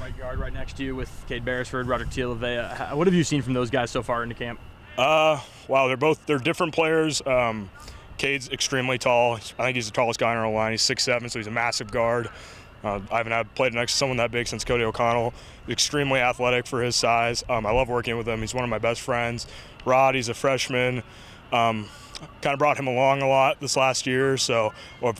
right guard right next to you with Cade Beresford, Roderick Tealavea. What have you seen from those guys so far into camp? Wow, they're different players. Cade's extremely tall. I think he's the tallest guy in our line. He's 6'7", so he's a massive guard. I haven't played next to someone that big since Cody O'Connell. Extremely athletic for his size. I love working with him. He's one of my best friends. Rod, he's a freshman. Kind of brought him along a lot this last year, so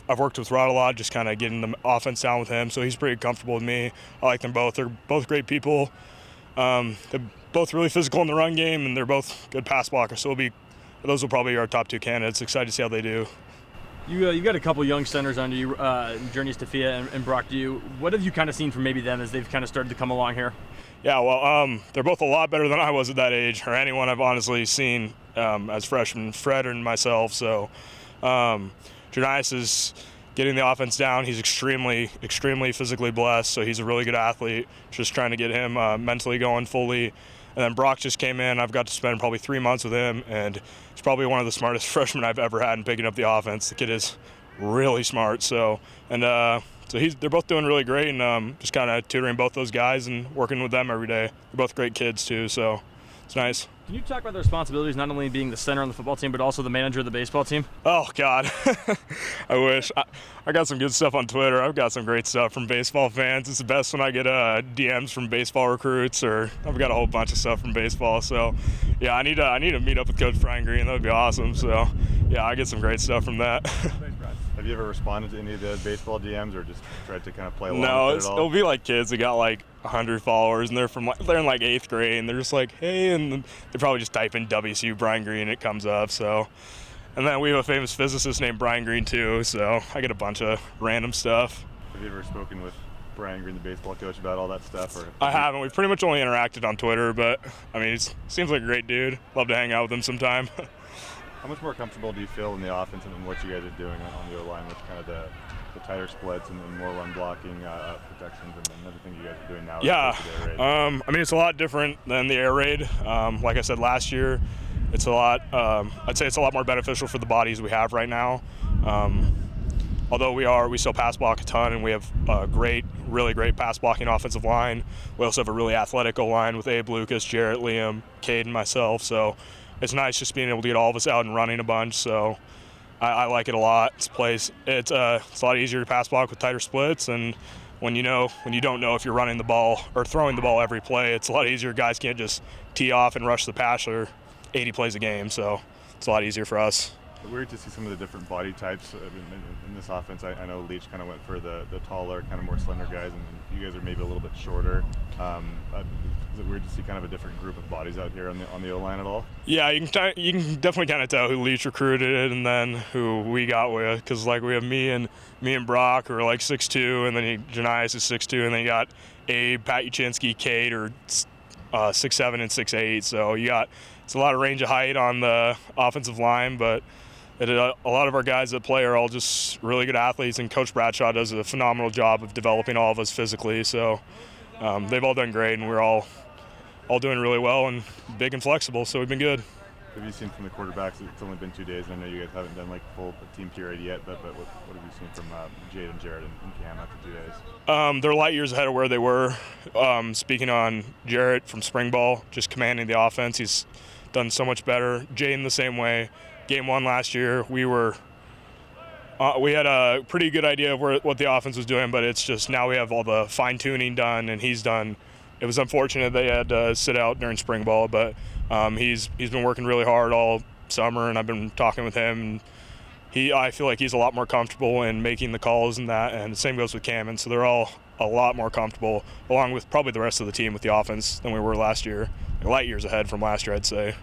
I've worked with Rod a lot, just kind of getting the offense down with him, so he's pretty comfortable with me. I like them both. They're both great people. They're both really physical in the run game, and they're both good pass blockers, so those will probably be our top two candidates. Excited to see how they do. You got a couple young centers under you, Journey Stafia and Brock Dew. What have you kind of seen from maybe them as they've kind of started to come along here? Yeah, well, they're both a lot better than I was at that age, or anyone I've honestly seen as freshmen, Fred and myself. So Janias is getting the offense down. He's extremely physically blessed, so he's a really good athlete. Just trying to get him mentally going fully. And then Brock just came in. I've got to spend probably 3 months with him, and he's probably one of the smartest freshmen I've ever had in picking up the offense. The kid is really smart. So they're both doing really great, and just kind of tutoring both those guys and working with them every day. They're both great kids too, so it's nice. Can you talk about the responsibilities, not only being the center on the football team, but also the manager of the baseball team? Oh, God. I wish. I got some good stuff on Twitter. I've got some great stuff from baseball fans. It's the best when I get DMs from baseball recruits, or I've got a whole bunch of stuff from baseball. So, yeah, I need to meet up with Coach Brian Greene. That would be awesome. So, yeah, I get some great stuff from that. Have you ever responded to any of the baseball DMs, or just tried to kind of play along No, with it at all? It'll be like kids that got like 100 followers, and they're in like 8th grade, and they're just like, hey, and they probably just type in WSU Brian Greene, and it comes up. So, and then we have a famous physicist named Brian Greene too, so I get a bunch of random stuff. Have you ever spoken with Brian Greene, the baseball coach, about all that stuff? Or I haven't. We've pretty much only interacted on Twitter, but I mean, he seems like a great dude. Love to hang out with him sometime. How much more comfortable do you feel in the offense and in what you guys are doing on the O-line with kind of the tighter splits and more run blocking protections and everything you guys are doing now? Yeah, I mean, it's a lot different than the air raid. Like I said last year, it's a lot. I'd say it's a lot more beneficial for the bodies we have right now. Although we still pass block a ton, and we have a really great pass blocking offensive line. We also have a really athletic O-line with Abe, Lucas, Jarrett, Liam, Cade, and myself. So it's nice just being able to get all of us out and running a bunch. So I like it a lot. It's a lot easier to pass block with tighter splits, and when you don't know if you're running the ball or throwing the ball every play, it's a lot easier. Guys can't just tee off and rush the passer 80 plays a game, so it's a lot easier for us. It's weird to see some of the different body types in this offense. I know Leach kind of went for the taller, kind of more slender guys, and you guys are maybe a little bit shorter. Is it weird to see kind of a different group of bodies out here on the O-line at all? Yeah, you can definitely kind of tell who Leach recruited and then who we got with, because like we have me and Brock who are like 6'2", and then Janias is 6'2", and then you got Abe, Pat Uchinsky, Cade are 6'7" and 6'8", so it's a lot of range of height on the offensive line, but a lot of our guys that play are all just really good athletes, and Coach Bradshaw does a phenomenal job of developing all of us physically. So they've all done great, and we're all doing really well and big and flexible, so we've been good. Have you seen from the quarterbacks? It's only been 2 days, and I know you guys haven't done like full team period yet, but what have you seen from Jade and Jarrett and Cam after 2 days? They're light years ahead of where they were. Speaking on Jarrett from spring ball, just commanding the offense, he's done so much better. Jaden the same way. Game 1 last year, we had a pretty good idea of what the offense was doing, but it's just now we have all the fine-tuning done, and he's done. It was unfortunate they had to sit out during spring ball, but he's been working really hard all summer, and I've been talking with him. And I feel like he's a lot more comfortable in making the calls and that, and the same goes with Cam, and so they're all a lot more comfortable, along with probably the rest of the team with the offense than we were last year. Light years ahead from last year, I'd say.